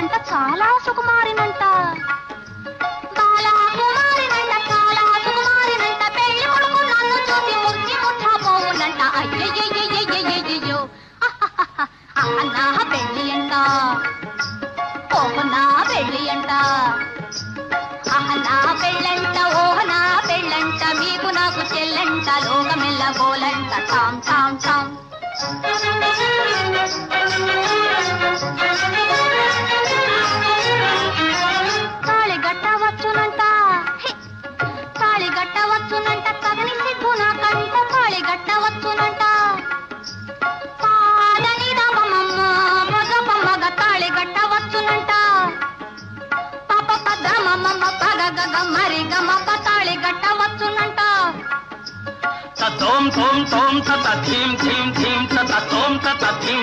బాలాకుమారినంట చాలా సుకుమారినంట బాలాకుమారినంట చాలా సుకుమారినంట పెళ్లి కొడుకు నన్ను చూసి ముచ్చి ముచ్చపోవునంట అయ్యయ్యయ్యయ్యయ్యయ్యో నా పెళ్లి అంట ఓహ నా పెళ్లి అంట నా పెళ్ళంట ఓహ నా పెళ్ళంట మీకు నాకు చెల్లంట లోకమెల్ల గోలంట టామ్ టామ్ టామ్ తాళి గట్టవచ్చునంట తాళి గట్టవచ్చునంట తగని సిగ్గు నాకంట తాళి గట్టవచ్చునంట పాదని రామమ్మ మగ తాళి గట్టవచ్చునంట పాప పద్రమమ్మ పగగ మరి గమ్మ తాళి గట్టవచ్చునంట తోం తోం తోం తత థీం థీం థీం తత తోం తత థీం